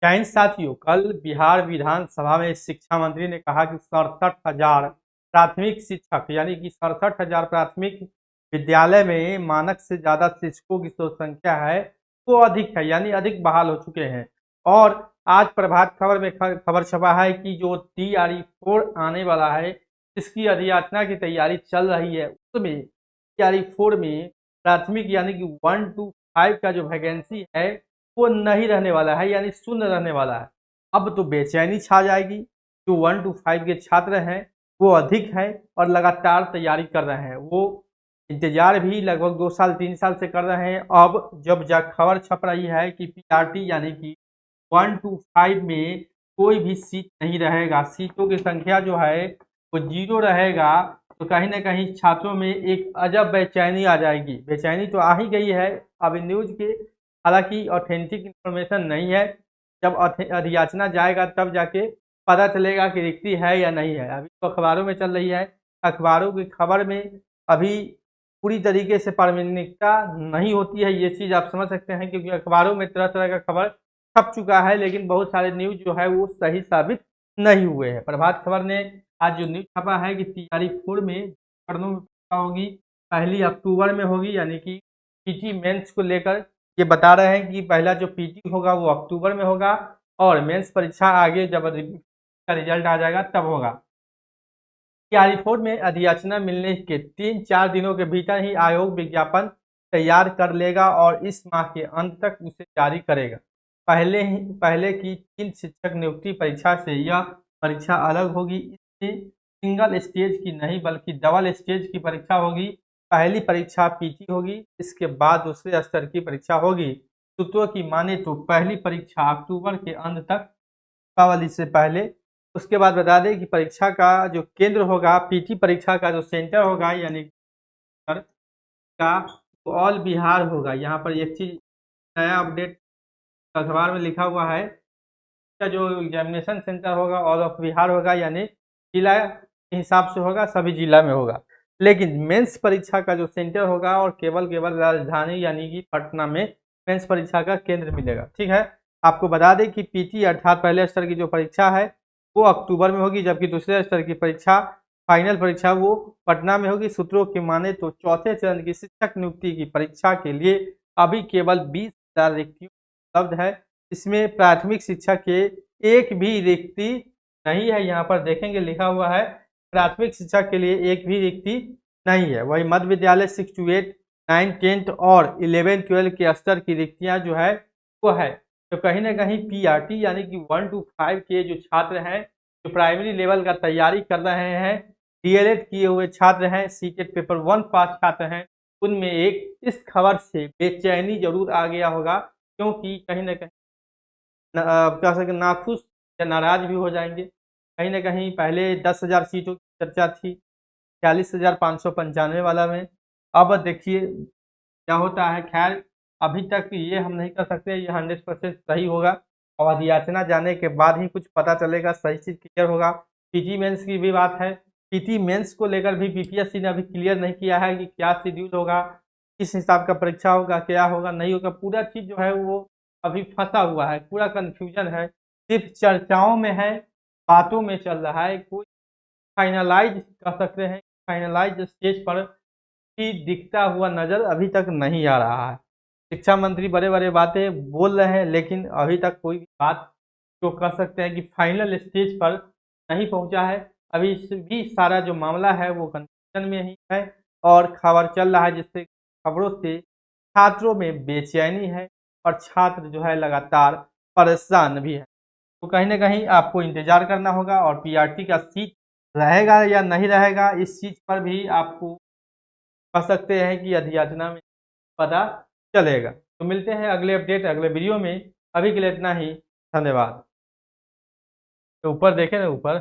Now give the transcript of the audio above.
जैन साथियों, कल बिहार विधानसभा में शिक्षा मंत्री ने कहा कि 67,000 प्राथमिक शिक्षक यानी कि 67,000 प्राथमिक विद्यालय में मानक से ज्यादा शिक्षकों की जो संख्या है वो अधिक है, यानी अधिक बहाल हो चुके हैं। और आज प्रभात खबर में खबर छपा है कि जो TRE 4 आने वाला है, इसकी अधियाचना की तैयारी चल रही है। उसमें TRE 4 में प्राथमिक यानी कि 1 to 5 का जो वैकेंसी है वो नहीं रहने वाला है, यानी शून्य रहने वाला है। अब तो बेचैनी छा जाएगी। जो 1 to 5 के छात्र हैं वो अधिक है और लगातार तैयारी कर रहे हैं। वो इंतजार भी लगभग 2 साल 3 साल से कर रहे हैं। अब जब जा खबर छप रही है कि PRT यानी कि 1 to 5 में कोई भी सीट नहीं रहेगा, सीटों की संख्या जो है वो 0 रहेगा, तो कहीं ना कहीं छात्रों में एक अजब बेचैनी आ जाएगी। बेचैनी तो आ ही गई है। अभी न्यूज के हालांकि ऑथेंटिक इंफॉर्मेशन नहीं है। जब अधियाचना जाएगा तब जाके पता चलेगा कि रिक्ति है या नहीं है। अभी तो अखबारों में चल रही है। अखबारों की खबर में अभी पूरी तरीके से प्रामाणिकता नहीं होती है, ये चीज़ आप समझ सकते हैं, क्योंकि अखबारों में तरह तरह का खबर छप चुका है, लेकिन बहुत सारे न्यूज जो है वो सही साबित नहीं हुए हैं। प्रभात खबर ने आज जो न्यूज छपा है कि TRE 4 में चरणों में परीक्षा होगी, 1 अक्टूबर में होगी, यानी कि पीटी मेंस को लेकर ये बता रहे हैं कि पहला जो पीटी होगा वो अक्टूबर में होगा और मेंस परीक्षा आगे जब का रिजल्ट आ जाएगा तब होगा। TRE 4 में अधियाचना मिलने के 3-4 दिनों के भीतर ही आयोग विज्ञापन तैयार कर लेगा और इस माह के अंत तक उसे जारी करेगा। पहले की 3 शिक्षक नियुक्ति परीक्षा से यह परीक्षा अलग होगी। इसमें सिंगल स्टेज की नहीं बल्कि डबल स्टेज की परीक्षा होगी। पहली परीक्षा पीटी होगी, इसके बाद दूसरे स्तर की परीक्षा होगी। सूत्रों की माने तो पहली परीक्षा अक्टूबर के अंत तक, दीपावली से पहले। उसके बाद बता दें कि परीक्षा का जो केंद्र होगा, पीटी परीक्षा का जो सेंटर होगा यानी का तो ऑल बिहार होगा। यहाँ पर एक चीज नया अपडेट अखबार में लिखा हुआ है, इसका जो एग्जामिनेशन सेंटर होगा ऑल ऑफ बिहार होगा, यानी जिला के हिसाब से होगा, सभी जिला में होगा। लेकिन मेंस परीक्षा का जो सेंटर होगा और केवल केवल राजधानी यानी कि पटना में मेंस परीक्षा का केंद्र मिलेगा। ठीक है, आपको बता दें कि पीटी अर्थात पहले स्तर की जो परीक्षा है वो अक्टूबर में होगी, जबकि दूसरे स्तर की परीक्षा फाइनल परीक्षा वो पटना में होगी। सूत्रों की माने तो चौथे चरण की शिक्षक नियुक्ति की परीक्षा के लिए अभी केवल 20,000 रिक्तियों उपलब्ध है। इसमें प्राथमिक शिक्षा के एक भी रिक्ति नहीं है। यहाँ पर देखेंगे लिखा हुआ है प्राथमिक शिक्षा के लिए एक भी रिक्ति नहीं है। वही मध्य विद्यालय 6 to 8, 9, 10 और 11, 12 के स्तर की रिक्तियां जो है वो है। तो कहीं ना कहीं PRT यानी कि 1 to 5 के जो छात्र हैं, जो प्राइमरी लेवल का तैयारी कर रहे हैं, DLED किए हुए छात्र हैं, सीटेट पेपर 1 पास छात्र हैं, उनमें एक इस खबर से बेचैनी जरूर आ गया होगा, क्योंकि कहीं ना कहीं कह सके नाखुश या नाराज भी हो जाएंगे। कहीं ना कहीं पहले 10,000 सीटों की चर्चा थी 46,595 वाला में। अब देखिए क्या होता है। खैर अभी तक ये हम नहीं कर सकते ये 100% सही होगा, और अधियाचना जाने के बाद ही कुछ पता चलेगा, सही चीज क्लियर होगा। पीटी मेंस की भी बात है। पीटी मेंस को लेकर भी बीपीएससी ने अभी क्लियर नहीं किया है कि क्या शेड्यूल होगा, किस हिसाब का परीक्षा होगा, क्या होगा नहीं होगा। पूरा चीज जो है वो अभी फंसा हुआ है, पूरा कंफ्यूजन है, सिर्फ चर्चाओं में है, बातों में चल रहा है। कोई फाइनलाइज कर सकते हैं, फाइनलाइज स्टेज पर ही दिखता हुआ नजर अभी तक नहीं आ रहा है। शिक्षा मंत्री बड़े बड़े बातें बोल रहे हैं, लेकिन अभी तक कोई भी बात जो कह सकते हैं कि फाइनल स्टेज पर नहीं पहुंचा है। अभी भी सारा जो मामला है वो कंफ्यूजन में ही है और खबर चल रहा है, जिससे खबरों से छात्रों में बेचैनी है और छात्र जो है लगातार परेशान भी है। तो कहीं ना कहीं आपको इंतजार करना होगा, और PRT का सीट रहेगा या नहीं रहेगा इस चीज पर भी आपको कह सकते हैं कि अधियाचना में पता चलेगा। तो मिलते हैं अगले अपडेट अगले वीडियो में। अभी के लिए इतना ही, धन्यवाद। तो ऊपर देखें ना, ऊपर